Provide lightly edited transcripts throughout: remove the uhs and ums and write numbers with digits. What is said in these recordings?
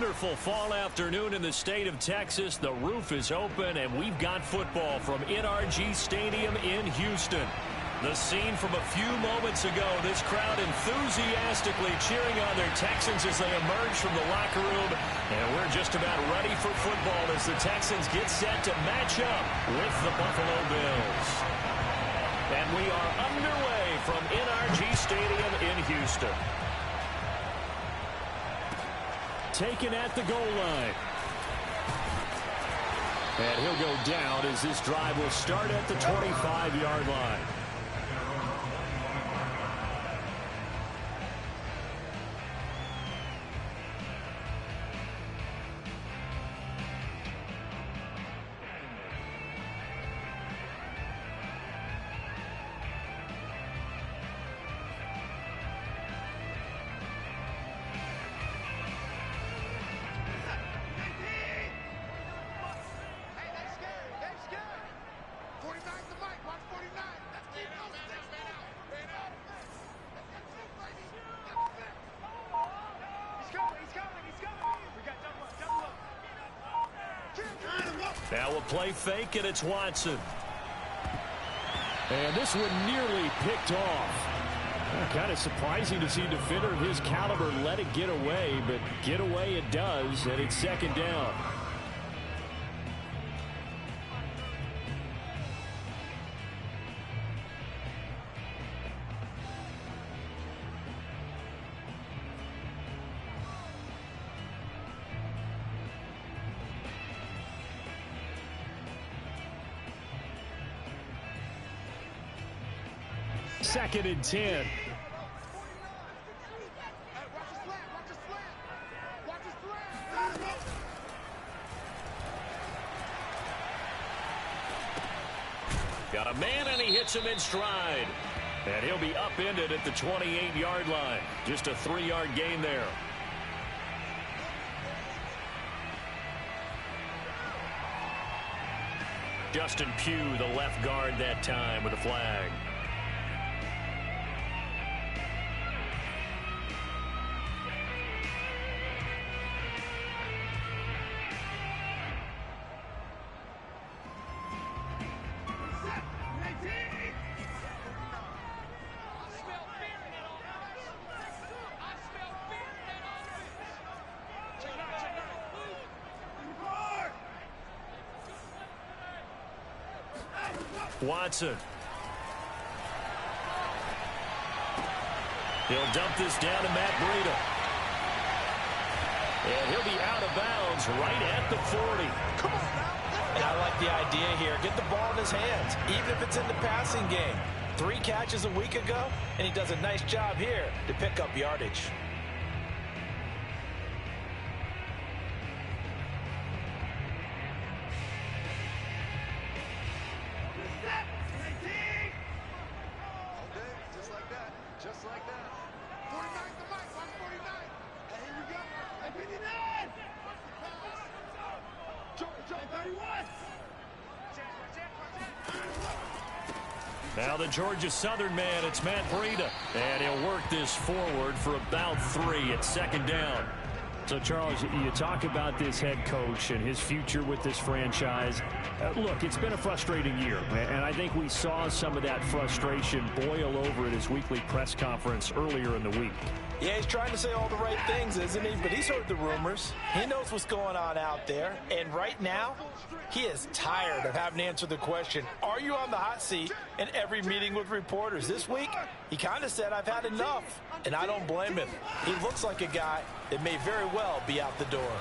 wonderful fall afternoon in the state of Texas. The roof is open, and we've got football from NRG Stadium in Houston. The scene from a few moments ago, this crowd enthusiastically cheering on their Texans as they emerge from the locker room. And we're just about ready for football as the Texans get set to match up with the Buffalo Bills. And we are underway from NRG Stadium in Houston. Taken at the goal line. And he'll go down as this drive will start at the 25-yard line. Now a play fake, and it's Watson. And this one nearly picked off. Kind of surprising to see a defender of his caliber let it get away, but get away it does, and it's second down. Second and 10. Got a man, and he hits him in stride. And he'll be upended at the 28-yard line. Just a 3-yard gain there. Justin Pugh, the left guard that time, with a flag. Watson. He'll dump this down to Matt Breida. And he'll be out of bounds right at the 40. Come on now. And I like the idea here. Get the ball in his hands, even if it's in the passing game. 3 catches a week ago, and he does a nice job here to pick up yardage. Now the Georgia Southern man, it's Matt Breida. And he'll work this forward for about 3 at second down. So, Charles, you talk about this head coach and his future with this franchise. Look, it's been a frustrating year, and I think we saw some of that frustration boil over at his weekly press conference earlier in the week. Yeah, he's trying to say all the right things, isn't he? But he's heard the rumors. He knows what's going on out there. And right now, he is tired of having to answer the question, are you on the hot seat, in every meeting with reporters. This week, he kind of said, I've had enough. And I don't blame him. He looks like a guy that may very well be out the door.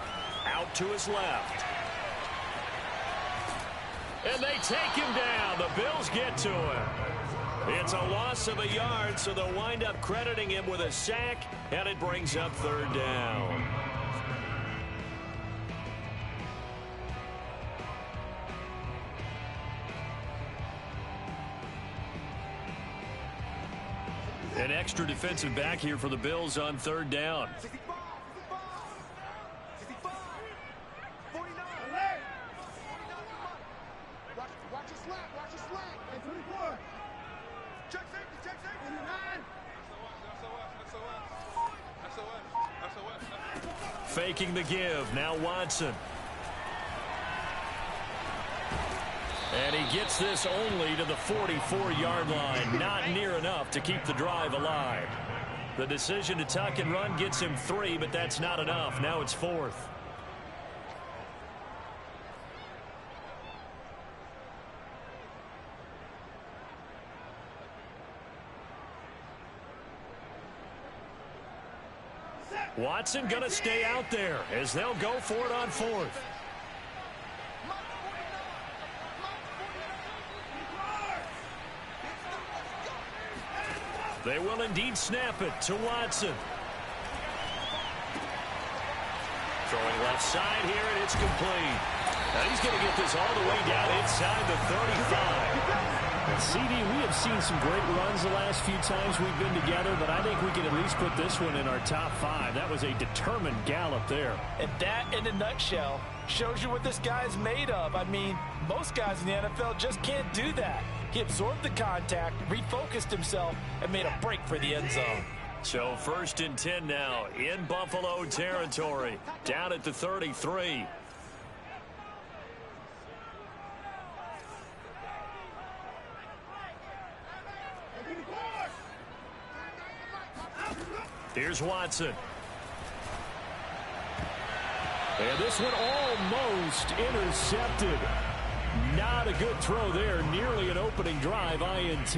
Out to his left. And they take him down. The Bills get to him. It's a loss of a yard, so they'll wind up crediting him with a sack, and it brings up third down. An extra defensive back here for the Bills on third down. faking the give. Now Watson. And he gets this only to the 44-yard line. Not near enough to keep the drive alive. The decision to tuck and run gets him 3, but that's not enough. Now it's 4th. Watson going to stay out there as they'll go for it on 4th. They will indeed snap it to Watson. Throwing left side here, and it's complete. Now he's going to get this all the way down inside the 35. And CD, we have seen some great runs the last few times we've been together, but I think we can at least put this one in our top 5. That was a determined gallop there. And that, in a nutshell, shows you what this guy's made of. I mean, most guys in the NFL just can't do that. He absorbed the contact, refocused himself, and made a break for the end zone. So 1st and 10 now in Buffalo territory, down at the 33. Here's Watson. And this one almost intercepted. Not a good throw there. Nearly an opening drive INT.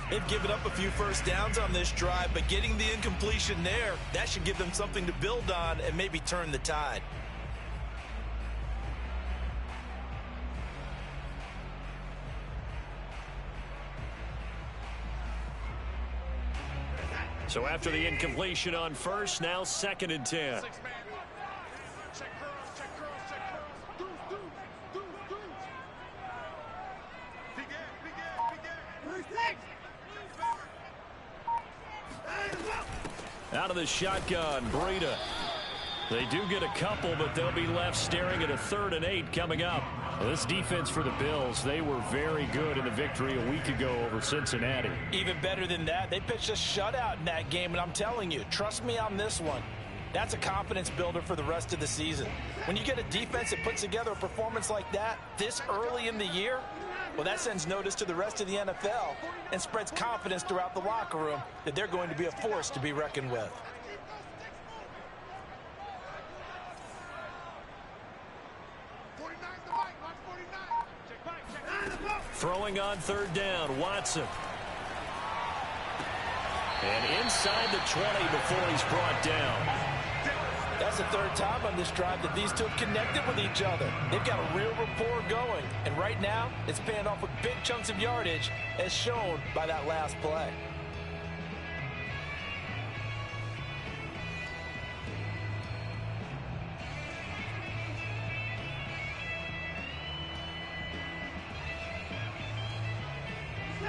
They've given up a few first downs on this drive, but getting the incompletion there, that should give them something to build on and maybe turn the tide. So after the incompletion on 1st, now 2nd and 10. Out of the shotgun, Breida. They do get a couple, but they'll be left staring at a 3rd and 8 coming up. Well, this defense for the Bills, they were very good in the victory a week ago over Cincinnati. Even better than that, they pitched a shutout in that game, and I'm telling you, trust me on this one. That's a confidence builder for the rest of the season. When you get a defense that puts together a performance like that this early in the year, well, that sends notice to the rest of the NFL and spreads confidence throughout the locker room that they're going to be a force to be reckoned with. Throwing on 3rd down, Watson. And inside the 20 before he's brought down. That's the 3rd time on this drive that these two have connected with each other. They've got a real rapport going. And right now, it's paying off with big chunks of yardage, as shown by that last play.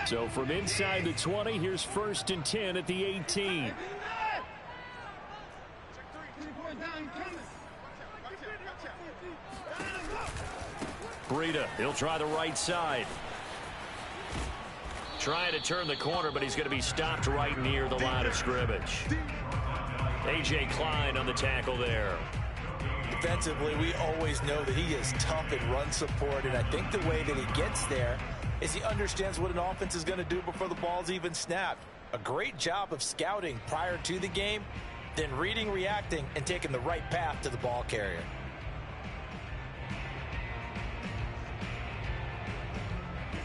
So from inside the 20, here's 1st and 10 at the 18. Breida, he'll try the right side. Trying to turn the corner, but he's going to be stopped right near the line of scrimmage. A.J. Klein on the tackle there. Defensively, we always know that he is tough in run support, and I think the way that he gets there is he understands what an offense is going to do before the ball's even snapped. A great job of scouting prior to the game, then reading, reacting, and taking the right path to the ball carrier.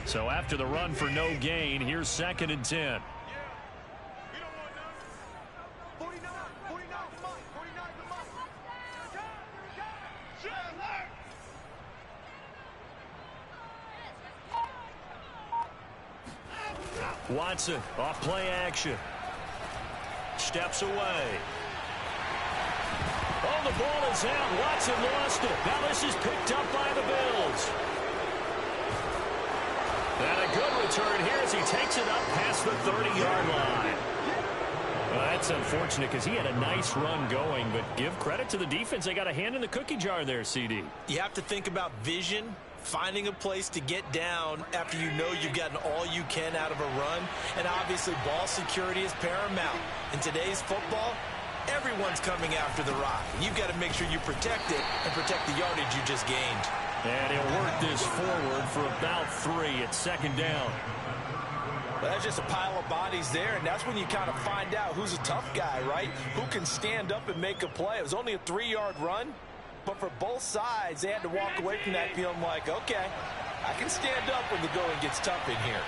So after the run for no gain, here's 2nd and 10. Watson off play action. Steps away. Oh, the ball is out. Watson lost it. Now this is picked up by the Bills. And a good return here as he takes it up past the 30-yard line. Well, that's unfortunate because he had a nice run going, but give credit to the defense. They got a hand in the cookie jar there, CD. You have to think about vision, finding a place to get down after you know you've gotten all you can out of a run. And obviously, ball security is paramount. In today's football, Everyone's coming after the rock. You've got to make sure you protect it and protect the yardage you just gained. And he'll work this forward for about 3. It's second down. Well, that's just a pile of bodies there, and that's when you kind of find out who's a tough guy, right? Who can stand up and make a play. It was only a 3-yard run, but for both sides, they had to walk away from that feeling like, okay, I can stand up when the going gets tough in here.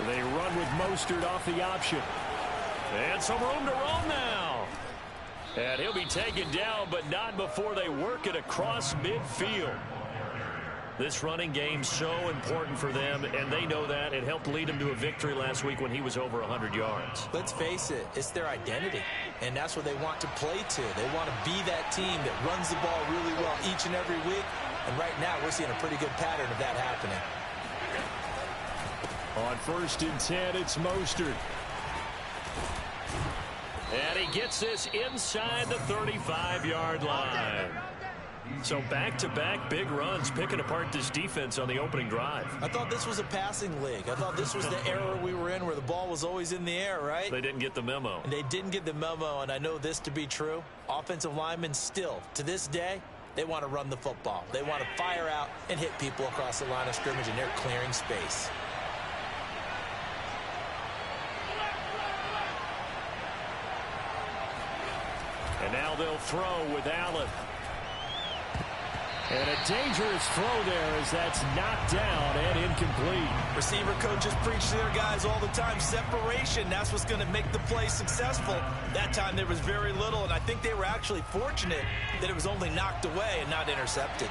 They run with Mostert off the option. And some room to roam now. And he'll be taken down, but not before they work it across midfield. This running game's so important for them, and they know that. It helped lead them to a victory last week when he was over 100 yards. Let's face it, it's their identity, and that's what they want to play to. They want to be that team that runs the ball really well each and every week, and right now we're seeing a pretty good pattern of that happening. On 1st and 10, it's Mostert. And he gets this inside the 35-yard line. So back-to-back big runs, picking apart this defense on the opening drive. I thought this was a passing league. I thought this was the era we were in where the ball was always in the air, right? They didn't get the memo. And they didn't get the memo, and I know this to be true. Offensive linemen still, to this day, they want to run the football. They want to fire out and hit people across the line of scrimmage, and they're clearing space. And now they'll throw with Allen. And a dangerous throw there as that's knocked down and incomplete. Receiver coaches preach to their guys all the time. Separation, that's what's going to make the play successful. That time there was very little, and I think they were actually fortunate that it was only knocked away and not intercepted.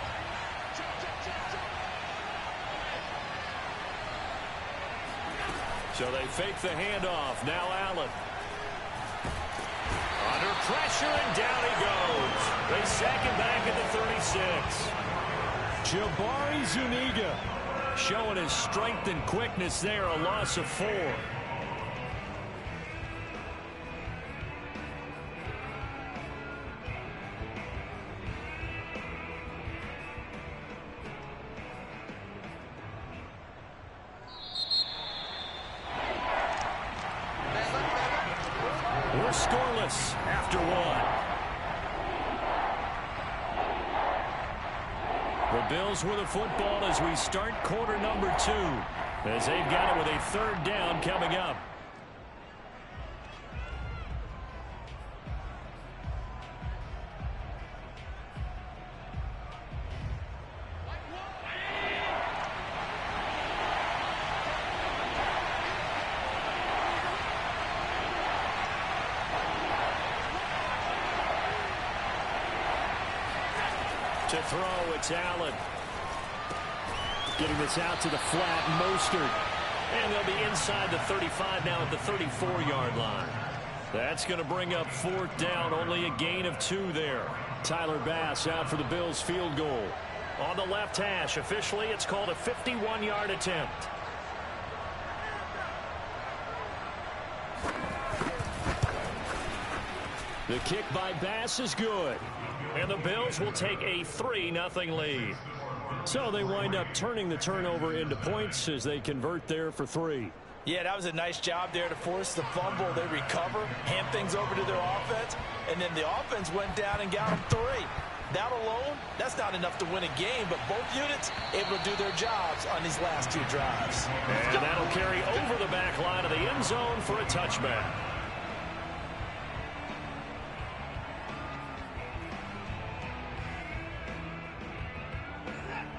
So they fake the handoff. Now Allen. Under pressure, and down he goes. They sack him back at the 36. Jabari Zuniga showing his strength and quickness there, a loss of 4. We're scoreless after 1. The Bills with a football as we start quarter number 2, as they've got it with a 3rd down coming up. To throw, it's Allen. Getting this out to the flat, Mostert. And they'll be inside the 35 now at the 34-yard line. That's going to bring up 4th down, only a gain of 2 there. Tyler Bass out for the Bills field goal. On the left hash, officially it's called a 51-yard attempt. The kick by Bass is good. And the Bills will take a 3-0 lead. So they wind up turning the turnover into points as they convert there for 3. Yeah, that was a nice job there to force the fumble. They recover, hand things over to their offense, and then the offense went down and got them 3. That alone, that's not enough to win a game, but both units able to do their jobs on these last 2 drives. And that'll carry over the back line of the end zone for a touchback.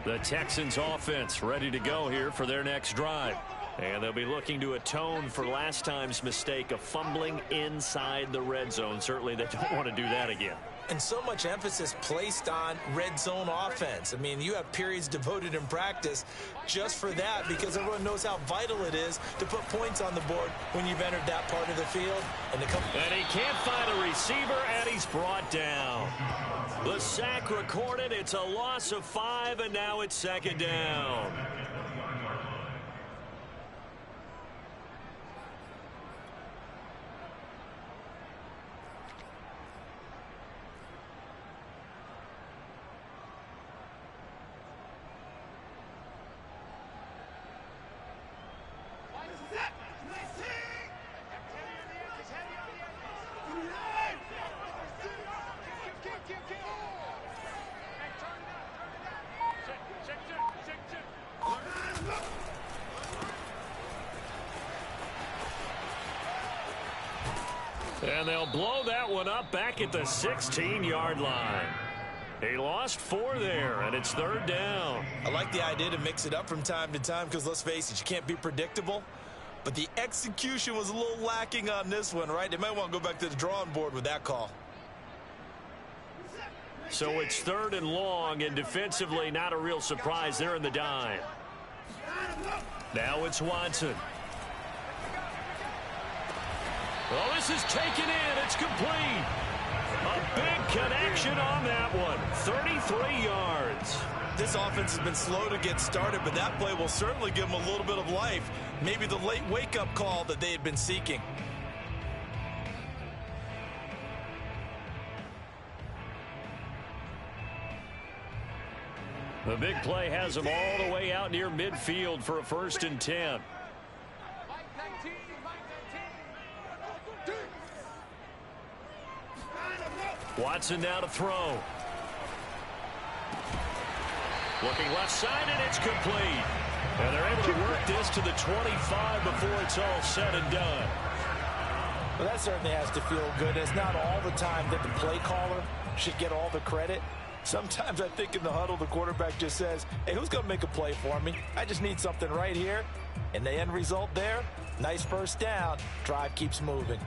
The Texans offense ready to go here for their next drive. And they'll be looking to atone for last time's mistake of fumbling inside the red zone. Certainly they don't want to do that again. And so much emphasis placed on red zone offense. I mean, you have periods devoted in practice just for that because everyone knows how vital it is to put points on the board when you've entered that part of the field. And he can't find a receiver, and he's brought down. The sack recorded. It's a loss of 5, and now it's 2nd down. And they'll blow that one up back at the 16-yard line. He lost 4 there, and it's 3rd down. I like the idea to mix it up from time to time because, let's face it, you can't be predictable. But the execution was a little lacking on this one, right? They might want to go back to the drawing board with that call. So it's 3rd and long, and defensively not a real surprise there in the dime. Now it's Watson. Well, this is taken in. It's complete. A big connection on that one. 33 yards. This offense has been slow to get started, but that play will certainly give them a little bit of life. Maybe the late wake-up call that they had been seeking. The big play has them all the way out near midfield for a 1st and 10. Watson now to throw. Looking left side, and it's complete. And they're able to work this to the 25 before it's all said and done. Well, that certainly has to feel good. It's not all the time that the play caller should get all the credit. Sometimes I think in the huddle, the quarterback just says, hey, who's going to make a play for me? I just need something right here. And the end result there, nice 1st down. Drive keeps moving.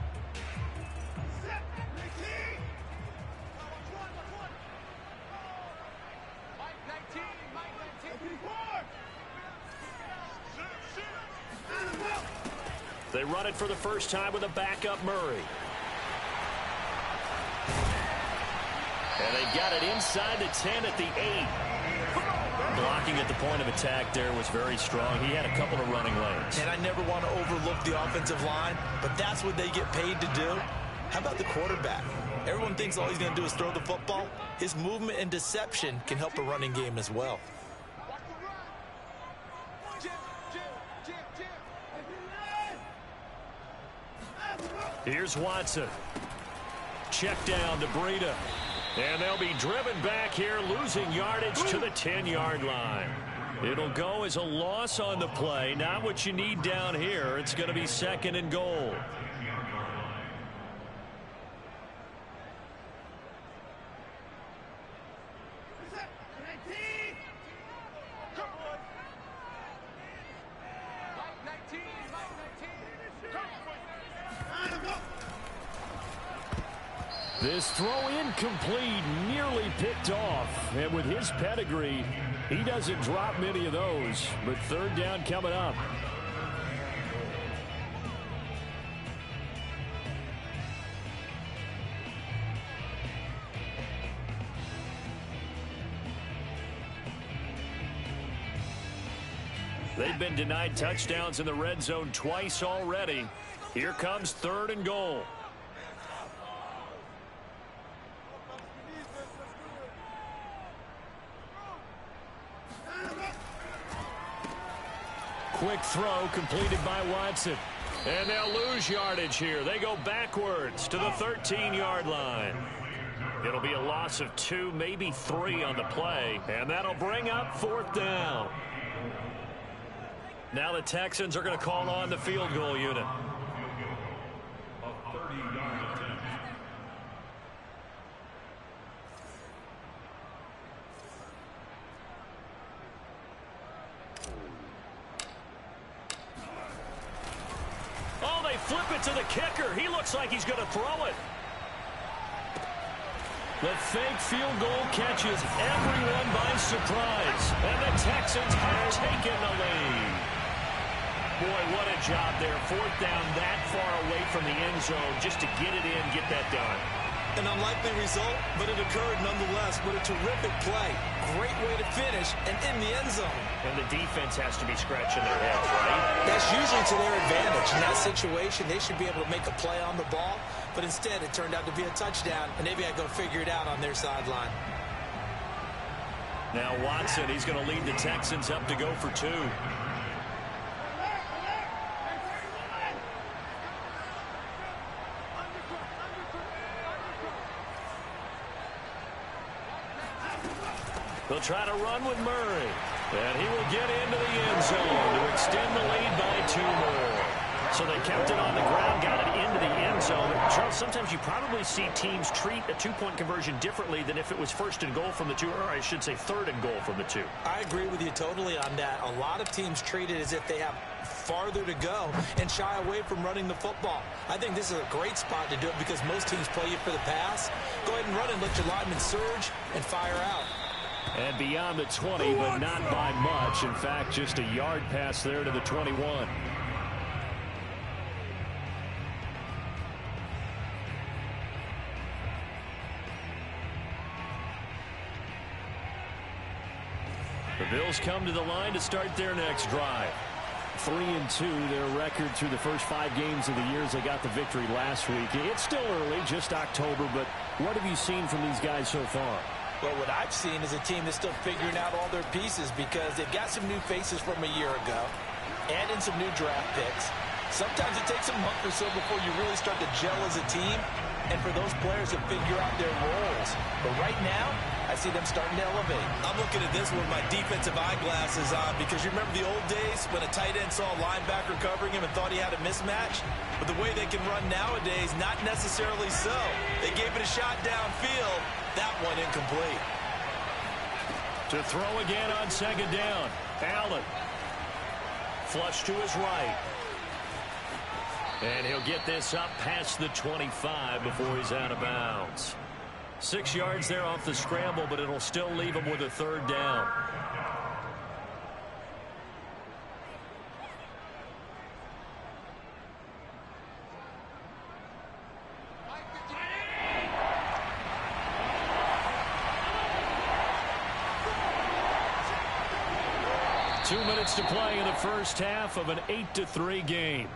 They run it for the first time with a backup Murray. And they've got it inside the 10 at the 8. Blocking at the point of attack there was very strong. He had a couple of running lanes. And I never want to overlook the offensive line, but that's what they get paid to do. How about the quarterback? Everyone thinks all he's going to do is throw the football. His movement and deception can help a running game as well. Here's Watson. Check down to Breida. And they'll be driven back here, losing yardage to the 10-yard line. It'll go as a loss on the play. Not what you need down here. It's going to be 2nd and goal. This throw incomplete, nearly picked off. And with his pedigree, he doesn't drop many of those. But 3rd down coming up. They've been denied touchdowns in the red zone twice already. Here comes 3rd and goal. Quick throw completed by Watson. And they'll lose yardage here. They go backwards to the 13-yard line. It'll be a loss of 2, maybe 3 on the play. And that'll bring up 4th down. Now the Texans are going to call on the field goal unit. Flip it to the kicker. He looks like he's going to throw it. The fake field goal catches everyone by surprise. And the Texans have taken the lead. Boy, what a job there. 4th down that far away from the end zone just to get it in, get that done. An unlikely result, but it occurred nonetheless. But a terrific play. Great way to finish and in the end zone. And the defense has to be scratching their heads, right? That's usually to their advantage. In that situation, they should be able to make a play on the ball. But instead, it turned out to be a touchdown, and they've got to go figure it out on their sideline. Now Watson, he's going to lead the Texans up to go for 2. They'll try to run with Murray. And he will get into the end zone to extend the lead by 2 more. So they kept it on the ground, got it into the end zone. Charles, sometimes you probably see teams treat a two-point conversion differently than if it was first and goal from the two, or I should say third and goal from the two. I agree with you totally on that. A lot of teams treat it as if they have farther to go and shy away from running the football. I think this is a great spot to do it because most teams play you for the pass. Go ahead and run it, let your linemen surge and fire out. And beyond the 20, but not by much. In fact, just a yard pass there to the 21. The Bills come to the line to start their next drive. 3-2, their record through the first 5 games of the year as they got the victory last week. It's still early, just October, but what have you seen from these guys so far? Well, what I've seen is a team that's still figuring out all their pieces because they've got some new faces from a year ago and in some new draft picks. Sometimes it takes a month or so before you really start to gel as a team and for those players to figure out their roles. But right now, I see them starting to elevate. I'm looking at this with my defensive eyeglasses on because you remember the old days when a tight end saw a linebacker covering him and thought he had a mismatch? But the way they can run nowadays, not necessarily so. They gave it a shot downfield. That one incomplete. To throw again on second down. Allen. Flush to his right. And he'll get this up past the 25 before he's out of bounds. 6 yards there off the scramble, but it'll still leave him with a third down. Two minutes to play in the first half of an 8-3 game.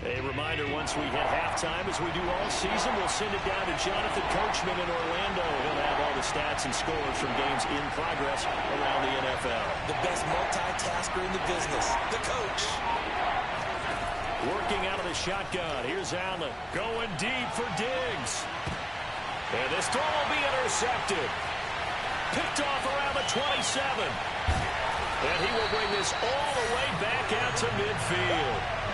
A reminder, once we hit halftime, as we do all season, we'll send it down to Jonathan Coachman in Orlando. He'll have all the stats and scores from games in progress around the NFL. The best multitasker in the business, the coach. Working out of the shotgun. Here's Allen going deep for Diggs. And this throw will be intercepted. Picked off around the 27. And he will bring this all the way back out to midfield.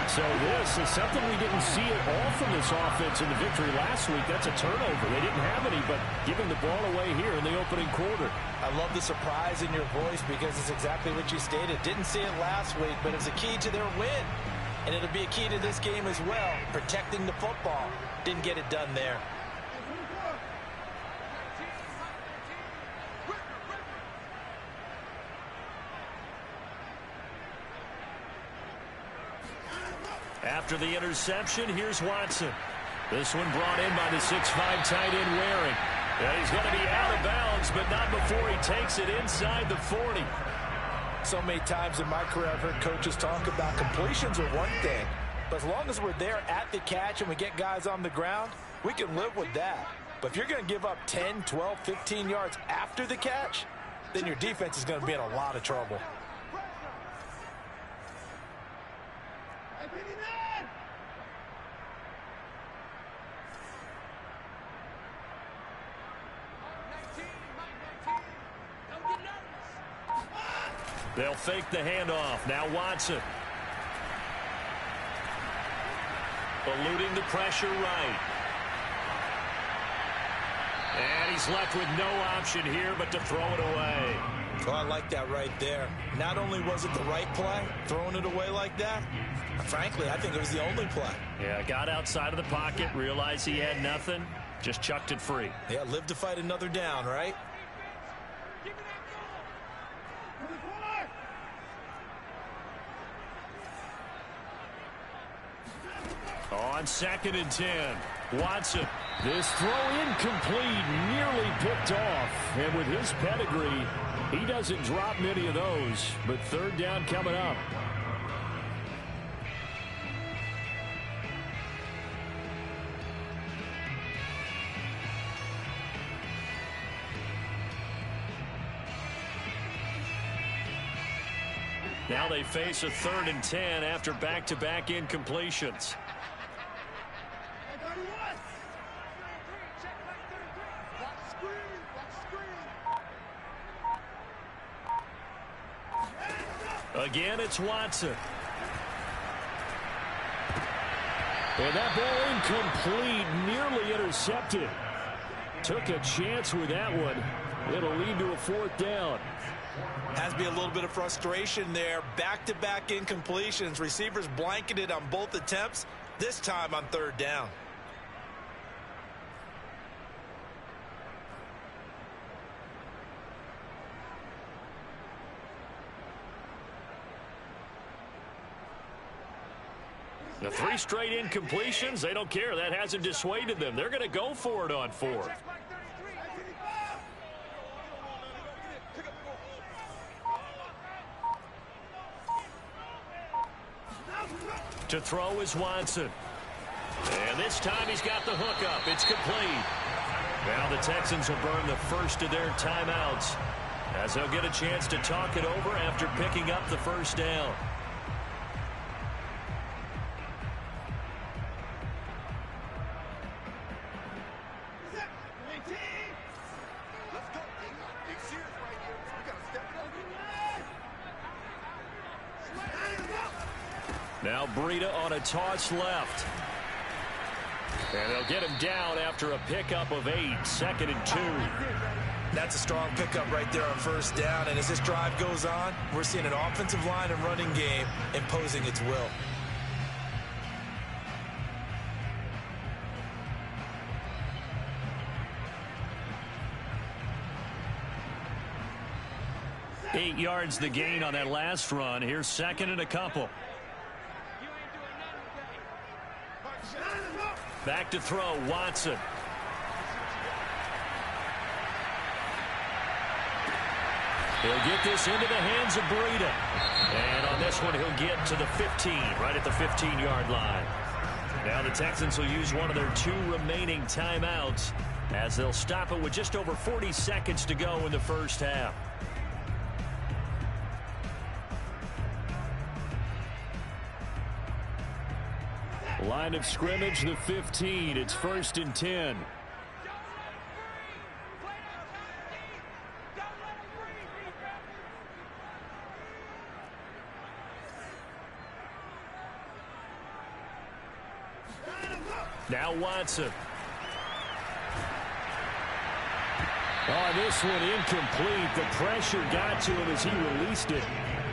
So this is something we didn't see at all from this offense in the victory last week. That's a turnover. They didn't have any, but giving the ball away here in the opening quarter. I love the surprise in your voice because it's exactly what you stated. Didn't see it last week, but it was a key to their win. And it'll be a key to this game as well, protecting the football. Didn't get it done there. After the interception, here's Watson. This one brought in by the 6'5" tight end Waring. Yeah, he's going to be out of bounds, but not before he takes it inside the 40. So many times in my career, I've heard coaches talk about completions are one thing. But as long as we're there at the catch and we get guys on the ground, we can live with that. But if you're going to give up 10, 12, 15 yards after the catch, then your defense is going to be in a lot of trouble. They'll fake the handoff. Now Watson. Eluding the pressure right. And he's left with no option here but to throw it away. Oh, I like that right there. Not only was it the right play, throwing it away like that, frankly, I think it was the only play. Yeah, got outside of the pocket, realized he had nothing, just chucked it free. Yeah, live to fight another down, right? On 2nd and 10, Watson. This throw incomplete, nearly picked off. And with his pedigree, he doesn't drop many of those. But third down coming up. Now they face a 3rd and 10 after back-to-back incompletions. Again, it's Watson. And that ball incomplete, nearly intercepted. Took a chance with that one. It'll lead to a 4th down. Has to be a little bit of frustration there. Back-to-back incompletions. Receivers blanketed on both attempts, this time on 3rd down. The 3 straight incompletions, they don't care. That hasn't dissuaded them. They're going to go for it on 4th. To throw is Watson. And this time he's got the hook up. It's complete. Now the Texans will burn the first of their timeouts as they'll get a chance to talk it over after picking up the 1st down. Now Breida on a toss left. And they'll get him down after a pickup of 8, 2nd and 2. That's a strong pickup right there on 1st down. And as this drive goes on, we're seeing an offensive line and running game imposing its will. Eight yards the gain on that last run. Here's 2nd and a couple. Back to throw, Watson. He'll get this into the hands of Breida. And on this one, he'll get to the 15, right at the 15-yard line. Now the Texans will use one of their 2 remaining timeouts as they'll stop it with just over 40 seconds to go in the 1st half. Line of scrimmage, the 15. It's 1st and 10. Now Watson. Oh, this one incomplete. The pressure got to him as he released it.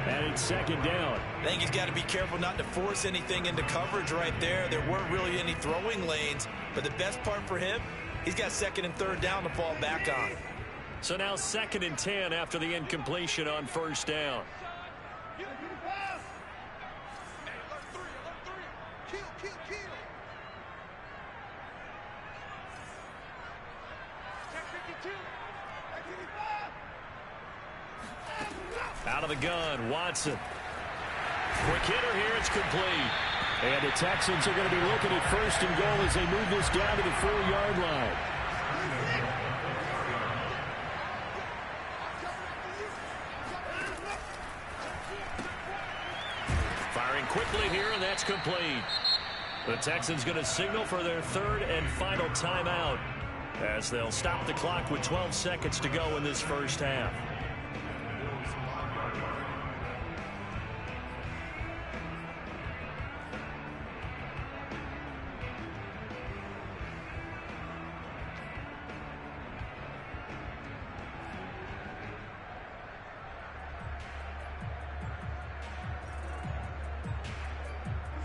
And it's 2nd down. I think he's got to be careful not to force anything into coverage right there. There weren't really any throwing lanes. But the best part for him, he's got 2nd and 3rd down to fall back on. So now 2nd and 10 after the incompletion on 1st down. Out of the gun, Watson. Quick hitter here, it's complete. And the Texans are going to be looking at 1st and goal as they move this down to the 4-yard line. Firing quickly here, and that's complete. The Texans going to signal for their 3rd and final timeout as they'll stop the clock with 12 seconds to go in this 1st half.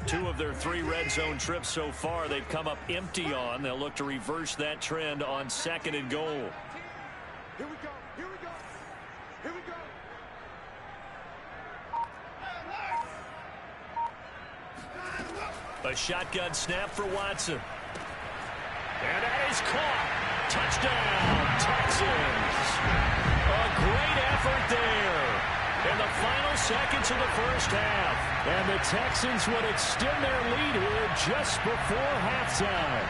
Two of their 3 red zone trips so far they've come up empty on. They'll look to reverse that trend on 2nd and goal. Here we go. Here we go. Here we go. A shotgun snap for Watson. And that is caught. Touchdown, Texans. A great effort there in the final seconds of the 1st half. And the Texans would extend their lead here just before halftime.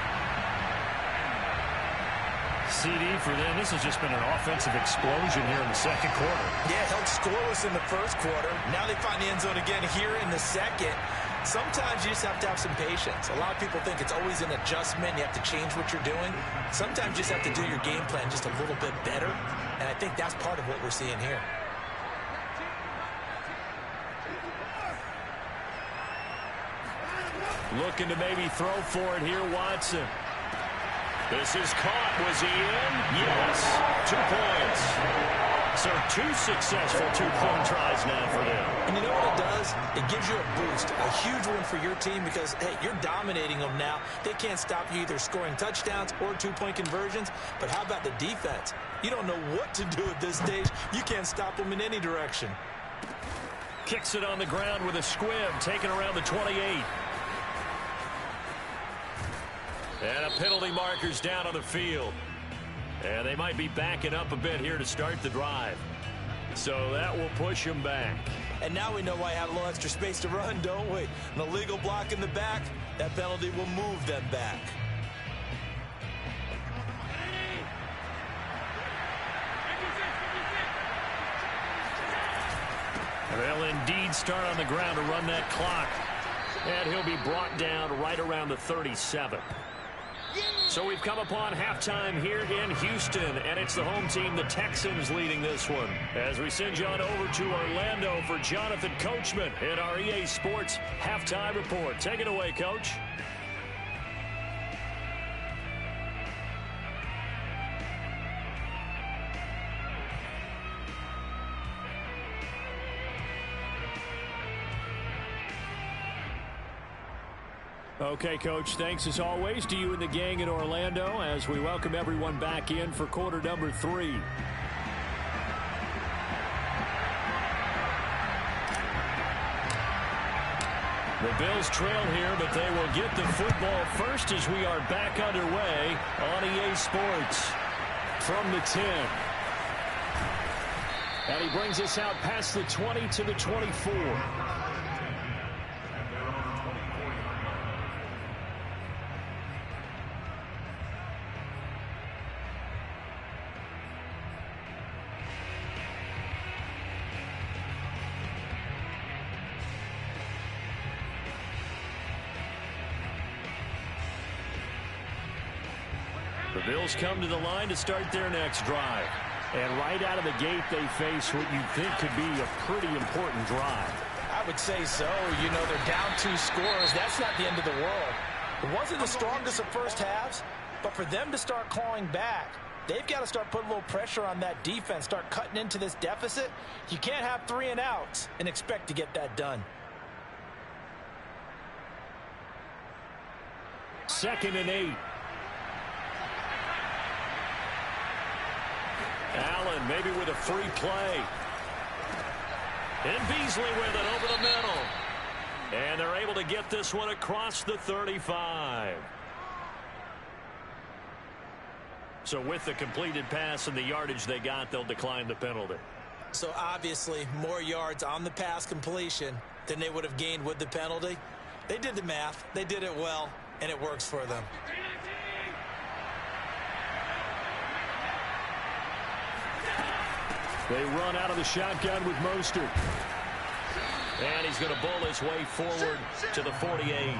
CD for them. This has just been an offensive explosion here in the second quarter. Yeah, held scoreless in the first quarter. Now they find the end zone again here in the second. Sometimes you just have to have some patience. A lot of people think it's always an adjustment. You have to change what you're doing. Sometimes you just have to do your game plan just a little bit better. And I think that's part of what we're seeing here. Looking to maybe throw for it here, Watson. This is caught. Was he in? Yes. 2 points. So 2 successful two-point tries now for them. And you know what it does? It gives you a boost, a huge one for your team because, hey, you're dominating them now. They can't stop you either scoring touchdowns or 2-point conversions. But how about the defense? You don't know what to do at this stage. You can't stop them in any direction. Kicks it on the ground with a squib, taken around the 28. And a penalty marker's down on the field. And they might be backing up a bit here to start the drive. So that will push them back. And now we know why I have a little extra space to run, don't we? An illegal block in the back, that penalty will move them back. They'll indeed start on the ground to run that clock. And he'll be brought down right around the 37. So we've come upon halftime here in Houston, and it's the home team, the Texans, leading this one. As we send you on over to Orlando for Jonathan Coachman in our EA Sports Halftime Report. Take it away, Coach. Okay, Coach, thanks as always to you and the gang in Orlando as we welcome everyone back in for quarter number 3. The Bills trail here, but they will get the football first as we are back underway on EA Sports from the 10. And he brings us out past the 20 to the 24. The Bills come to the line to start their next drive. And right out of the gate, they face what you think could be a pretty important drive. I would say so. You know, they're down 2 scores. That's not the end of the world. It wasn't the strongest of first halves, but for them to start clawing back, they've got to start putting a little pressure on that defense, start cutting into this deficit. You can't have 3 and outs and expect to get that done. 2nd and 8. Allen maybe with a free play. And Beasley with it over the middle. And they're able to get this one across the 35. So with the completed pass and the yardage they got, they'll decline the penalty. So obviously more yards on the pass completion than they would have gained with the penalty. They did the math. They did it well, and it works for them. They run out of the shotgun with Mostert. And he's going to bowl his way forward to the 48.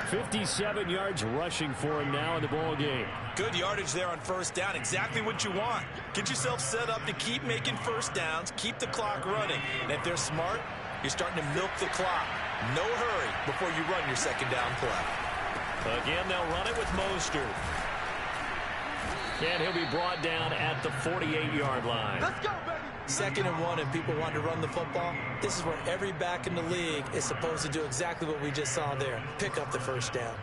57 yards rushing for him now in the ball game. Good yardage there on first down. Exactly what you want. Get yourself set up to keep making first downs, keep the clock running. And if they're smart, you're starting to milk the clock. No hurry before you run your second down play. Again, they'll run it with Mostert. And he'll be brought down at the 48-yard line. Let's go, baby. 2nd and 1 and people want to run the football. This is where every back in the league is supposed to do exactly what we just saw there. Pick up the first down.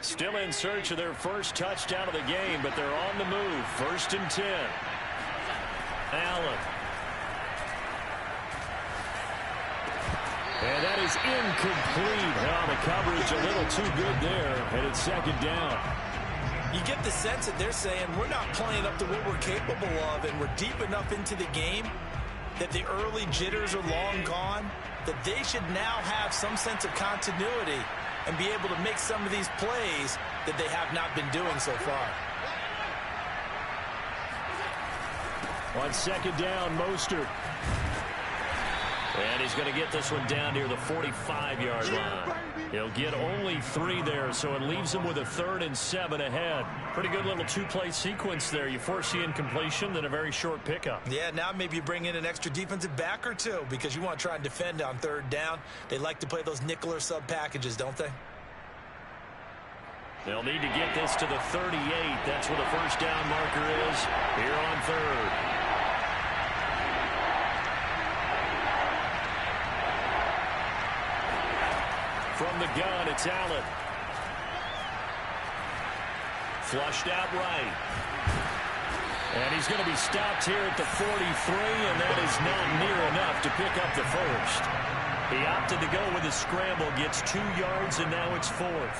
Still in search of their first touchdown of the game, but they're on the move. 1st and 10. Allen. And that is incomplete. Now the coverage a little too good there, and it's 2nd down. You get the sense that they're saying we're not playing up to what we're capable of, and we're deep enough into the game that the early jitters are long gone, that they should now have some sense of continuity and be able to make some of these plays that they have not been doing so far. On second down, Mostert. And he's going to get this one down near the 45-yard line. He'll get only 3 there, so it leaves him with a 3rd and 7 ahead. Pretty good little 2-play sequence there. You force the incompletion, then a very short pickup. Yeah, now maybe you bring in an extra defensive back or 2 because you want to try and defend on 3rd down. They like to play those nickel or sub packages, don't they? They'll need to get this to the 38. That's where the first down marker is here on 3rd. From the gun, it's Allen. Flushed out right. And he's going to be stopped here at the 43, and that is not near enough to pick up the first. He opted to go with a scramble, gets 2 yards, and now it's 4th.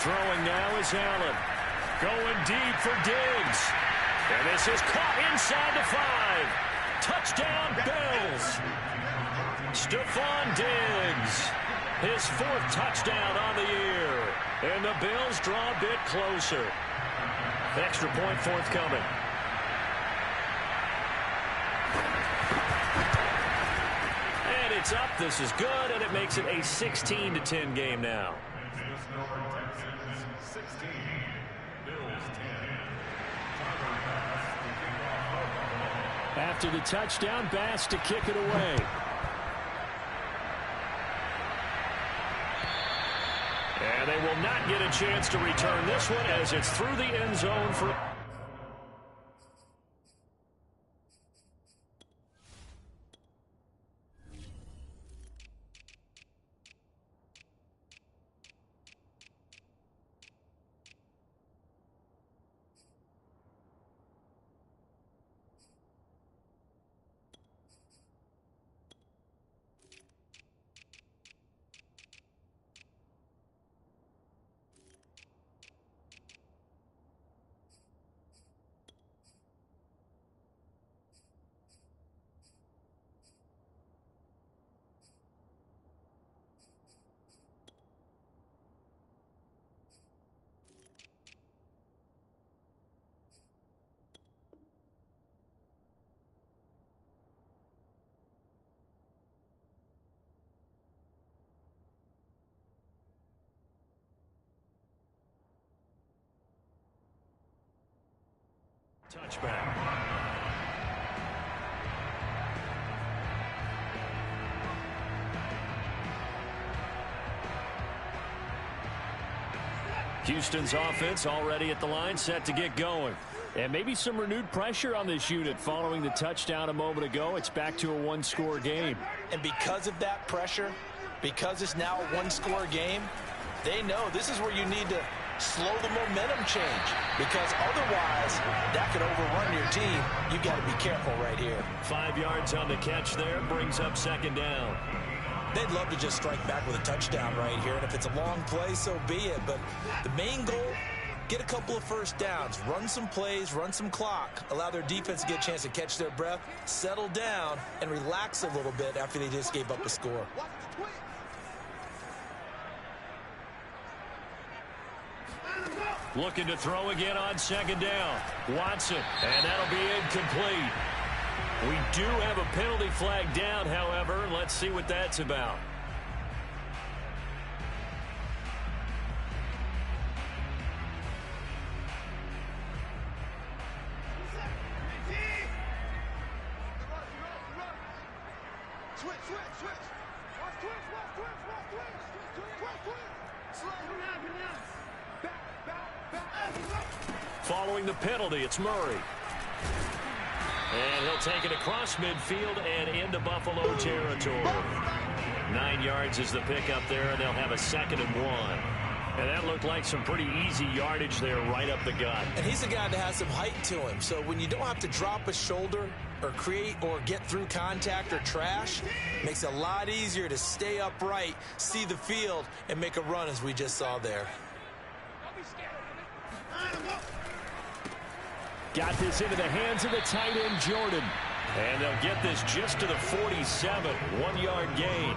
Throwing now is Allen. Going deep for Diggs. And this is caught inside the 5. Touchdown, Bills. Stephon Diggs. His 4th touchdown on the year. And the Bills draw a bit closer. Extra point forthcoming. And it's up. This is good, and it makes it a 16-10 game now. After the touchdown, Bass to kick it away. And they will not get a chance to return this one as it's through the end zone for... Touchback. Houston's offense already at the line, set to get going. And maybe some renewed pressure on this unit following the touchdown a moment ago. It's back to a 1-score game. And because of that pressure, because it's now a 1-score game, they know this is where you need to slow the momentum change, because otherwise that could overrun your team. You've got to be careful right here. 5 yards on the catch there, brings up second down. They'd love to just strike back with a touchdown right here, and if it's a long play, so be it. But the main goal, get a couple of first downs, run some plays, run some clock, allow their defense to get a chance to catch their breath, settle down, and relax a little bit after they just gave up a score. Looking to throw again on second down. Watson, and that'll be incomplete. We do have a penalty flag down, however. Let's see what that's about. Following the penalty, it's Murray. And he'll take it across midfield and into Buffalo territory. 9 yards is the pickup there, and they'll have a 2nd and 1. And that looked like some pretty easy yardage there right up the gut. And he's a guy that has some height to him. So when you don't have to drop a shoulder or create or get through contact or trash, it makes it a lot easier to stay upright, see the field, and make a run as we just saw there. Got this into the hands of the tight end, Jordan. And they'll get this just to the 47, 1-yard gain.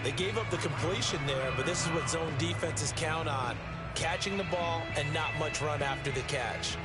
They gave up the completion there, but this is what zone defenses count on. Catching the ball and not much run after the catch.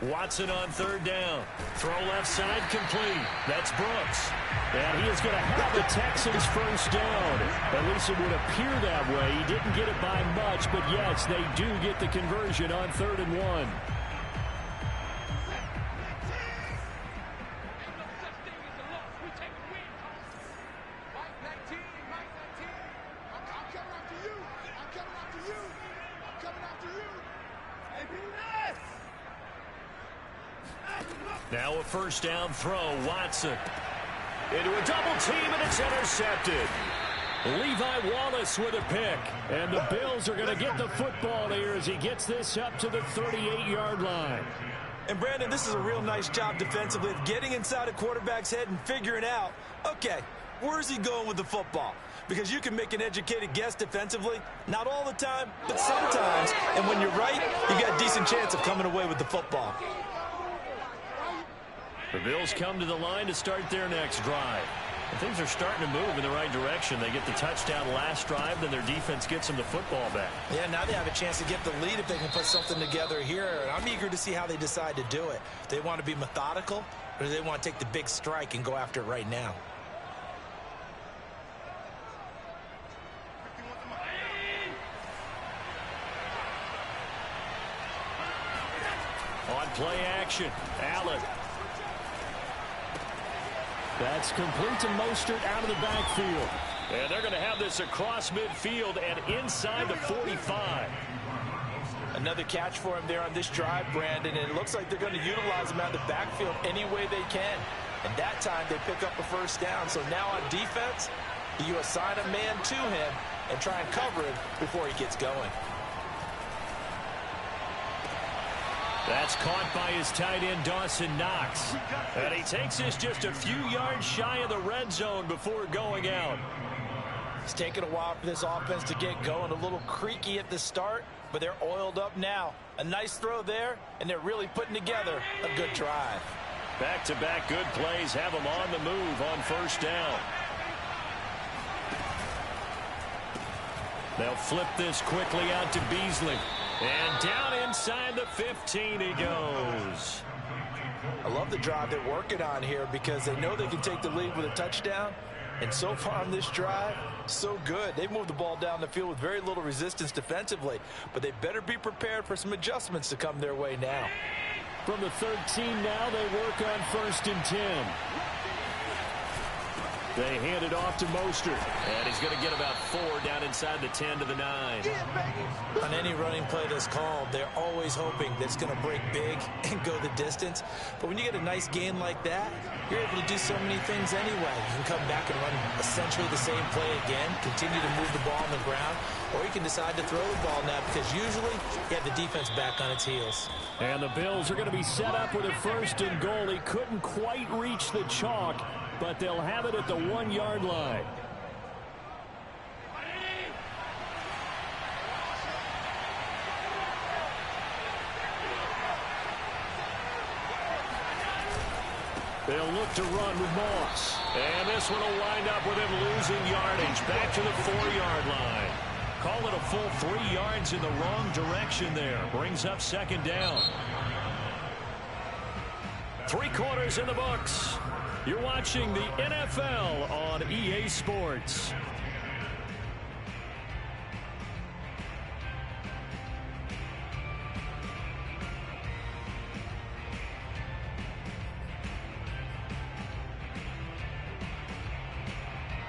Watson on third down. Throw left side complete. That's Brooks. And he is going to have the Texans first down. At least it would appear that way. He didn't get it by much, but yes, they do get the conversion on 3rd and 1. Now a first down throw, Watson. Into a double team, and it's intercepted. Levi Wallace with a pick. And the Bills are going to get the football here as he gets this up to the 38-yard line. And, Brandon, this is a real nice job defensively of getting inside a quarterback's head and figuring out, okay, where's he going with the football? Because you can make an educated guess defensively, not all the time, but sometimes. And when you're right, you got a decent chance of coming away with the football. The Bills come to the line to start their next drive. And things are starting to move in the right direction. They get the touchdown last drive, then their defense gets them the football back. Yeah, now they have a chance to get the lead if they can put something together here. And I'm eager to see how they decide to do it. Do they want to be methodical, or do they want to take the big strike and go after it right now? On play action, Allen. That's complete to Mostert out of the backfield. And they're going to have this across midfield and inside the 45. Another catch for him there on this drive, Brandon, and it looks like they're going to utilize him out of the backfield any way they can. And that time they pick up a first down. So now on defense, you assign a man to him and try and cover him before he gets going. That's caught by his tight end, Dawson Knox. And he takes this just a few yards shy of the red zone before going out. It's taken a while for this offense to get going. A little creaky at the start, but they're oiled up now. A nice throw there, and they're really putting together a good drive. Back-to-back good plays have them on the move on first down. They'll flip this quickly out to Beasley. And down inside the 15 he goes. I love the drive they're working on here because they know they can take the lead with a touchdown. And so far on this drive, so good. They've moved the ball down the field with very little resistance defensively. But they better be prepared for some adjustments to come their way now. From the 13 now, they work on 1st and 10. They hand it off to Mostert. And he's going to get about 4 down inside the 10 to the 9. On any running play that's called, they're always hoping that it's going to break big and go the distance. But when you get a nice gain like that, you're able to do so many things anyway. You can come back and run essentially the same play again, continue to move the ball on the ground, or you can decide to throw the ball now because usually you have the defense back on its heels. And the Bills are going to be set up with a 1st and goal. He couldn't quite reach the chalk, but they'll have it at the 1-yard line. They'll look to run with Moss. And this one will wind up with him losing yardage back to the 4-yard line. Call it a full 3 yards in the wrong direction there. Brings up 2nd down. 3 quarters in the books. You're watching the NFL on EA Sports.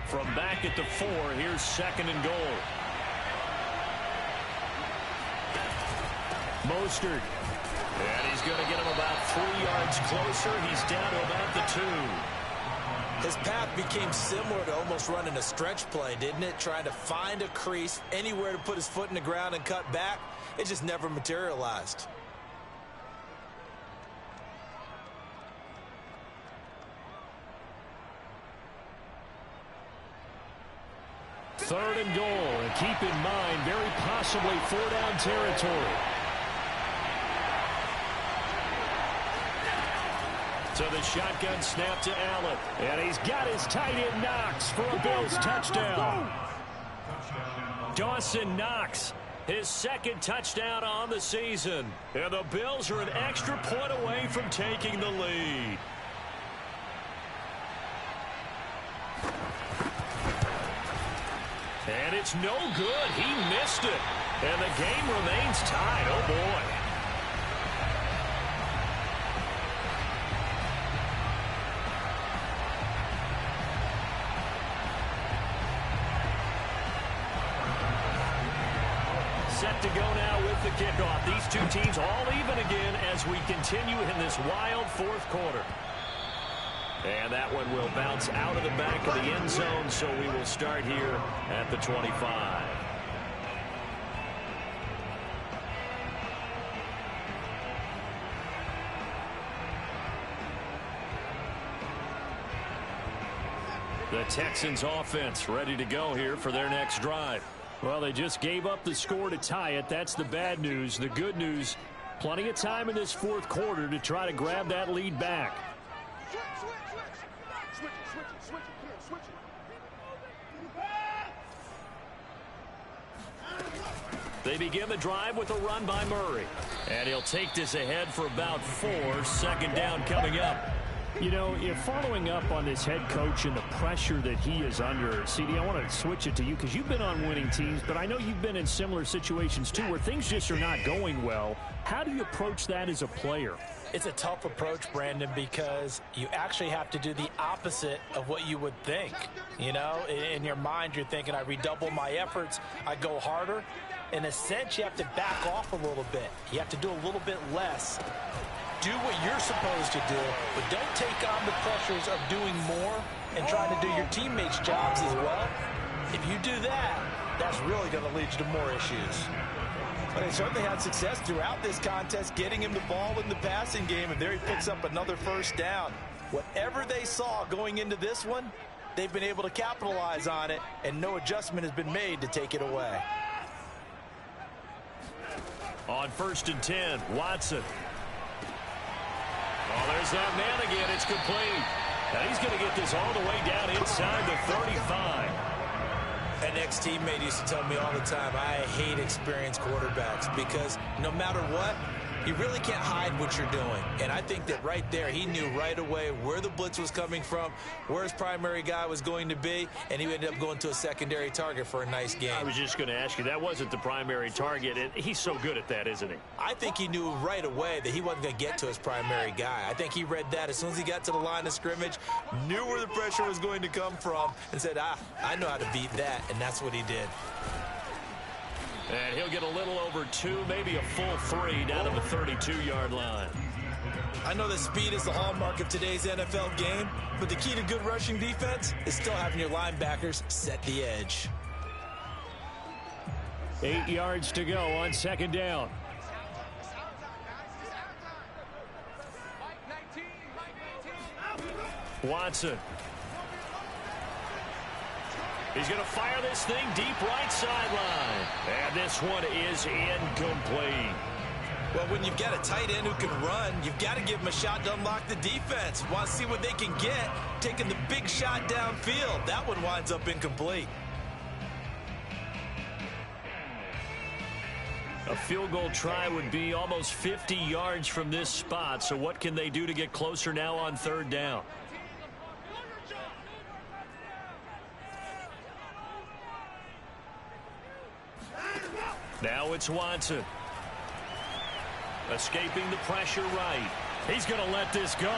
From back at the 4, here's 2nd and goal. Mostert. And he's going to get him about 3 yards closer. He's down to about the 2. His path became similar to almost running a stretch play, didn't it? Trying to find a crease, anywhere to put his foot in the ground and cut back. It just never materialized. Third and goal, and keep in mind, very possibly 4-down territory. So the shotgun snap to Allen, and he's got his tight end Knox for a Bills touchdown. Dawson Knox, his second touchdown on the season. And the Bills are an extra point away from taking the lead. And it's no good. He missed it. And the game remains tied. Oh, boy. Set to go now with the kickoff. These two teams all even again as we continue in this wild fourth quarter. And that one will bounce out of the back of the end zone, so we will start here at the 25. The Texans offense ready to go here for their next drive. Well, they just gave up the score to tie it. That's the bad news. The good news, plenty of time in this fourth quarter to try to grab that lead back. They begin the drive with a run by Murray. And he'll take this ahead for about 4. Second down coming up. You know, if following up on this head coach and the pressure that he is under, CD, I want to switch it to you because you've been on winning teams, but I know you've been in similar situations too where things just are not going well. How do you approach that as a player? It's a tough approach, Brandon, because you actually have to do the opposite of what you would think. You know, in your mind, you're thinking, I redouble my efforts, I go harder. In a sense, you have to back off a little bit. You have to do a little bit less. Do what you're supposed to do, but don't take on the pressures of doing more and trying to do your teammates' jobs as well. If you do that, that's really going to lead you to more issues. But they certainly had success throughout this contest, getting him the ball in the passing game, and there he picks up another first down. Whatever they saw going into this one, they've been able to capitalize on it, and no adjustment has been made to take it away. On 1st and 10, Watson. Oh, there's that man again. It's complete. And he's going to get this all the way down inside the 35. An ex-teammate used to tell me all the time, I hate experienced quarterbacks because no matter what, you really can't hide what you're doing. And I think that right there, he knew right away where the blitz was coming from, where his primary guy was going to be, and he ended up going to a secondary target for a nice game. I was just going to ask you, that wasn't the primary target, and he's so good at that, isn't he? I think he knew right away that he wasn't going to get to his primary guy. I think he read that as soon as he got to the line of scrimmage, knew where the pressure was going to come from, and said, I know how to beat that, and that's what he did. And he'll get a little over 2, maybe a full 3 down to the 32-yard line. I know that speed is the hallmark of today's NFL game, but the key to good rushing defense is still having your linebackers set the edge. 8 yards to go on second down. Watson. He's going to fire this thing deep right sideline. And this one is incomplete. Well, when you've got a tight end who can run, you've got to give him a shot to unlock the defense. Want to see what they can get, taking the big shot downfield. That one winds up incomplete. A field goal try would be almost 50 yards from this spot. So what can they do to get closer now on third down? Now it's Watson. Escaping the pressure right. He's going to let this go.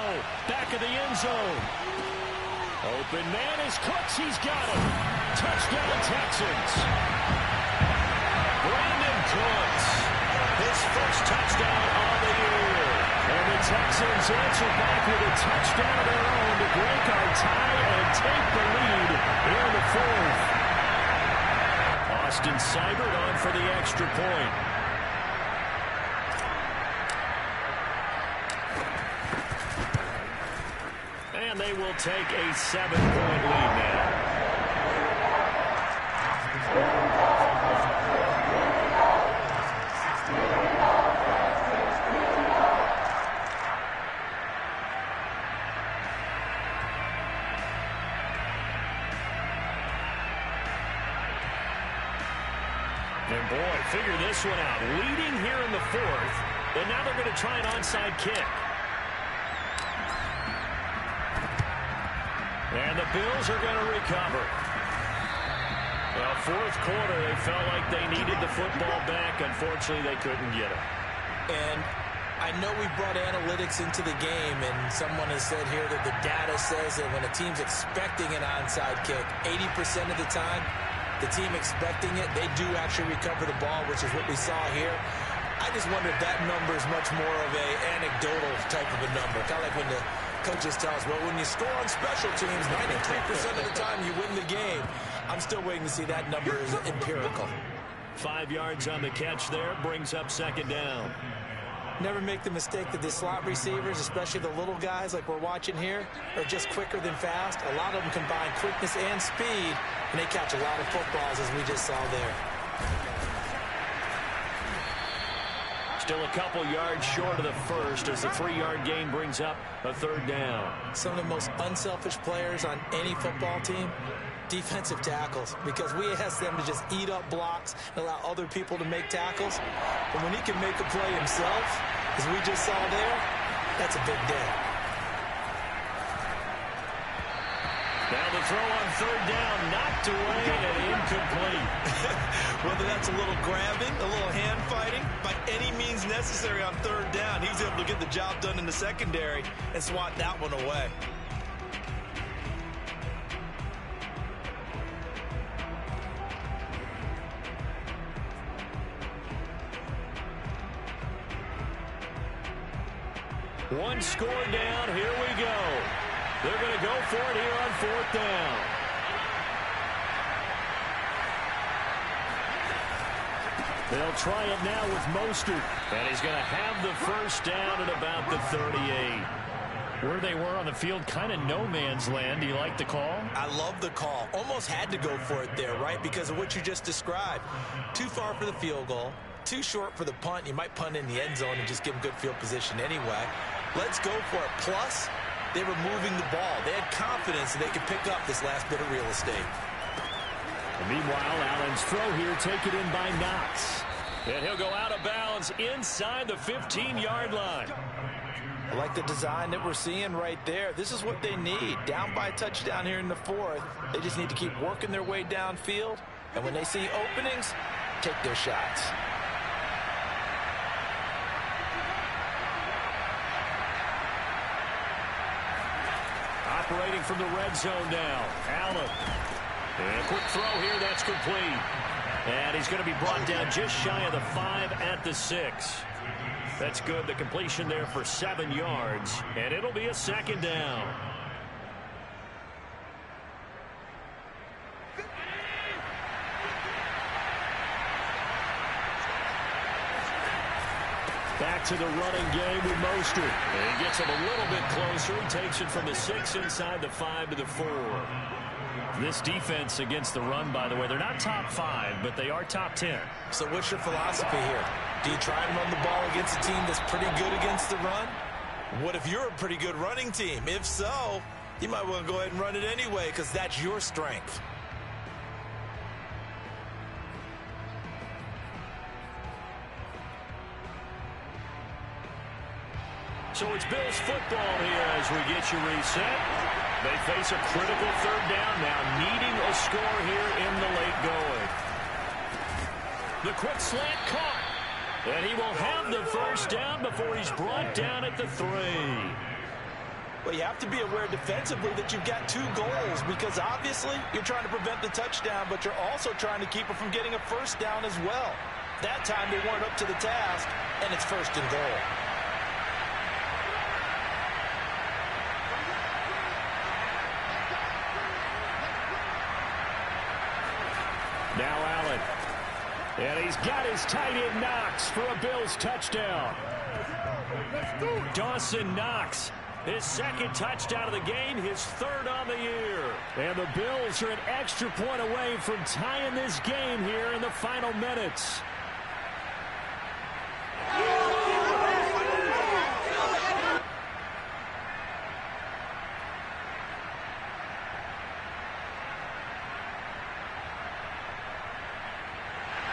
Back of the end zone. Open man is Cooks. He's got him. Touchdown Texans. Brandon Cooks. His first touchdown on the year. And the Texans answer back with a touchdown of their own to break our tie and take the lead here in the fourth. Austin Seibert on for the extra point. And they will take a 7-point lead now. And boy, figure this one out. Leading here in the fourth, and now they're going to try an onside kick. And the Bills are going to recover. Well, fourth quarter, they felt like they needed the football back. Unfortunately, they couldn't get it. And I know we brought analytics into the game, and someone has said here that the data says that when a team's expecting an onside kick, 80% of the time, the team expecting it, they do actually recover the ball, which is what we saw here. I just wonder if that number is much more of a anecdotal type of a number. Kind of like when the coaches tell us, well, when you score on special teams, 93% of the time you win the game. I'm still waiting to see that number is empirical. 5 yards on the catch there, brings up second down. Never make the mistake that the slot receivers, especially the little guys like we're watching here, are just quicker than fast. A lot of them combine quickness and speed, and they catch a lot of footballs, as we just saw there. Still a couple yards short of the first as the 3-yard gain brings up a third down. Some of the most unselfish players on any football team, defensive tackles, because we ask them to just eat up blocks and allow other people to make tackles. But when he can make a play himself, as we just saw there, that's a big day. Now the throw on third down, knocked away and incomplete. Whether that's a little grabbing, a little hand fighting, by any means necessary on third down, he was able to get the job done in the secondary and swat that one away. One score down, here we go. They're going to go for it here on fourth down. They'll try it now with Mostert. And he's going to have the first down at about the 38. Where they were on the field, kind of no man's land. Do you like the call? I love the call. Almost had to go for it there, right? Because of what you just described. Too far for the field goal. Too short for the punt. You might punt in the end zone and just give them good field position anyway. Let's go for it. Plus, they were moving the ball. They had confidence that they could pick up this last bit of real estate. And meanwhile, Allen's throw here taken in by Knox. And he'll go out of bounds inside the 15-yard line. I like the design that we're seeing right there. This is what they need. Down by a touchdown here in the fourth. They just need to keep working their way downfield. And when they see openings, take their shots. Operating from the red zone now. Allen. And a quick throw here. That's complete. And he's going to be brought down just shy of the 5 at the 6. That's good. The completion there for 7 yards. And it'll be a second down. Back to the running game with Mostert. And he gets him a little bit closer. He takes it from the 6 inside the 5 to the 4. This defense against the run, by the way, they're not top 5, but they are top 10. So what's your philosophy here? Do you try and run the ball against a team that's pretty good against the run? What if you're a pretty good running team? If so, you might want to go ahead and run it anyway because that's your strength. So it's Bills football here as we get you reset. They face a critical third down now, needing a score here in the late going. The quick slant caught. And he will have the first down before he's brought down at the 3. Well, you have to be aware defensively that you've got 2 goals because obviously you're trying to prevent the touchdown, but you're also trying to keep it from getting a first down as well. That time they weren't up to the task, and it's 1st and goal. Now Allen. And he's got his tight end Knox for a Bills touchdown. Dawson Knox, his 2nd touchdown of the game, his 3rd on the year. And the Bills are an extra point away from tying this game here in the final minutes.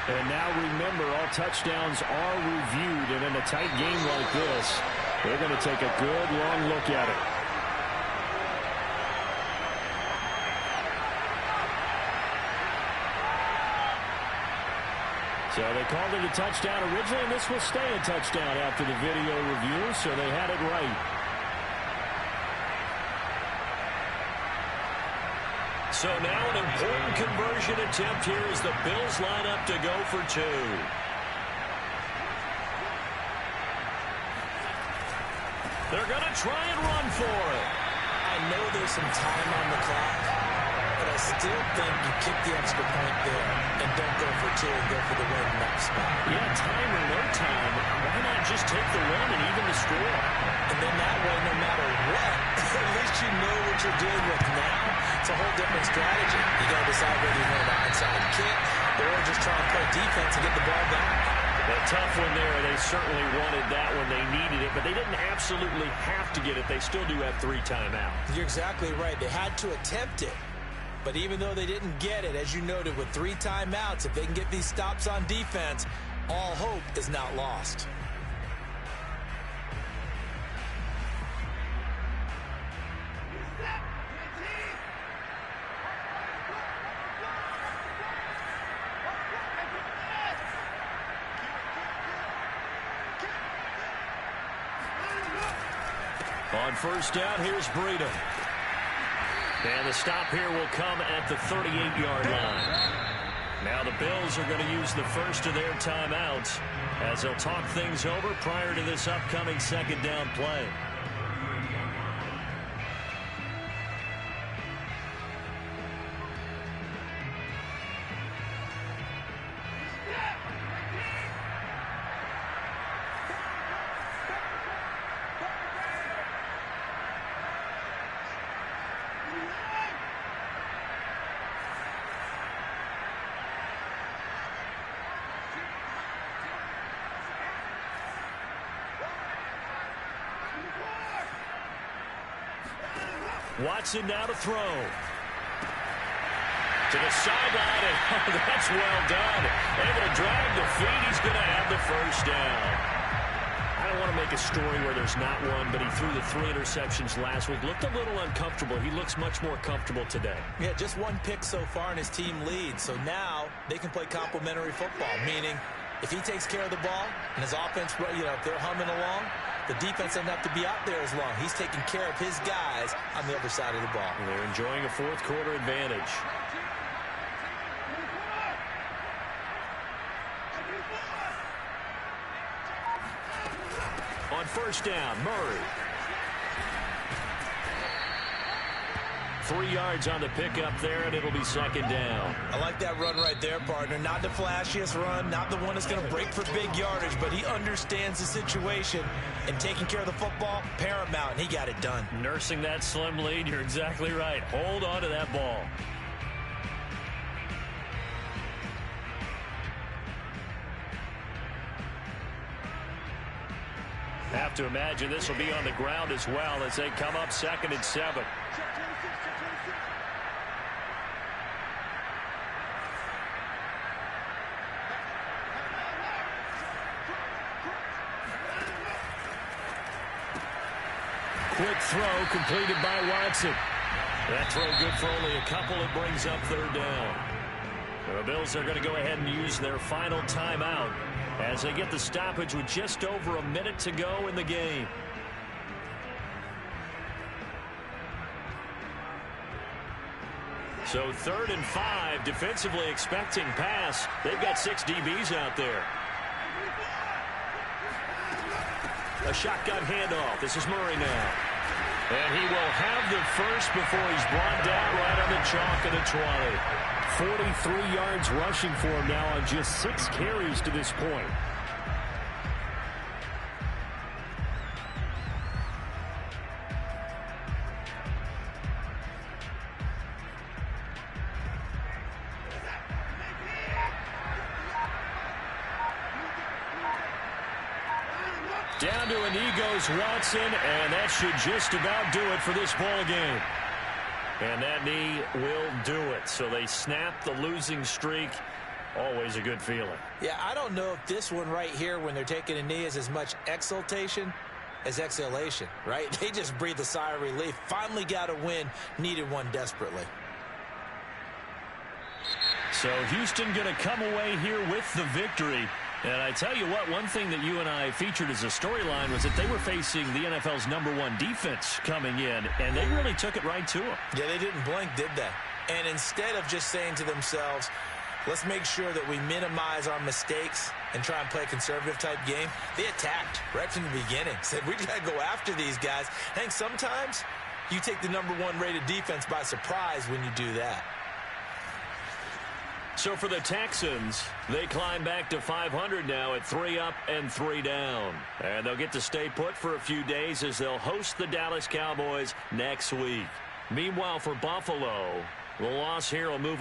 And now remember, all touchdowns are reviewed, and in a tight game like this, they're going to take a good long look at it. So they called it a touchdown originally, and this will stay a touchdown after the video review, so they had it right. So now an important conversion attempt here as the Bills line up to go for 2. They're going to try and run for it. I know there's some time on the clock, but I still think you kick the extra point there and don't go for 2 and go for the win in that spot. Yeah, time or no time, why not just take the win and even the score? And then that way, no matter what, at least you know what you're dealing with now. It's a whole different strategy. You got to decide whether you want an onside kick or just try and play defense and get the ball back. A tough one there. They certainly wanted that when they needed it, but they didn't absolutely have to get it. They still do have 3 timeouts. You're exactly right. They had to attempt it. But even though they didn't get it, as you noted, with 3 timeouts, if they can get these stops on defense, all hope is not lost. On 1st down, here's Breida. And the stop here will come at the 38-yard line. Now the Bills are going to use the first of their timeouts as they'll talk things over prior to this upcoming 2nd down play. Watson now to throw. To the sideline, and that's well done. Able to drag the feet. He's going to have the 1st down. I don't want to make a story where there's not one, but he threw the 3 interceptions last week. Looked a little uncomfortable. He looks much more comfortable today. Yeah, just 1 pick so far, and his team leads. So now they can play complementary football, meaning if he takes care of the ball and his offense, if they're humming along, the defense doesn't have to be out there as long. He's taking care of his guys on the other side of the ball. And they're enjoying a 4th quarter advantage. On 1st down, Murray. 3 yards on the pickup there, and it'll be 2nd down. I like that run right there, partner. Not the flashiest run, not the one that's going to break for big yardage, but he understands the situation, and taking care of the football, paramount, and he got it done. Nursing that slim lead, you're exactly right. Hold on to that ball. Have to imagine this will be on the ground as well as they come up 2nd and 7. Quick throw completed by Watson. That throw good for only a couple. It brings up 3rd down. The Bills are going to go ahead and use their final timeout as they get the stoppage with just over a minute to go in the game. So 3rd and 5, defensively expecting pass. They've got 6 DBs out there. A shotgun handoff. This is Murray now. And he will have the first before he's brought down right on the chalk of the 20. 43 yards rushing for him now on just 6 carries to this point. Down to a knee goes Watson, and that should just about do it for this ball game. And that knee will do it. So they snap the losing streak. Always a good feeling. Yeah, I don't know if this one right here, when they're taking a knee, is as much exultation as exhalation, right? They just breathe a sigh of relief. Finally got a win. Needed one desperately. So Houston going to come away here with the victory. And I tell you what, one thing that you and I featured as a storyline was that they were facing the NFL's #1 defense coming in, and they really took it right to them. Yeah, they didn't blink, did they? And instead of just saying to themselves, let's make sure that we minimize our mistakes and try and play a conservative-type game, they attacked right from the beginning. Said, we got to go after these guys. I think sometimes you take the #1 rated defense by surprise when you do that. So for the Texans, they climb back to 500 now at 3 up and 3 down. And they'll get to stay put for a few days as they'll host the Dallas Cowboys next week. Meanwhile, for Buffalo, the loss here will move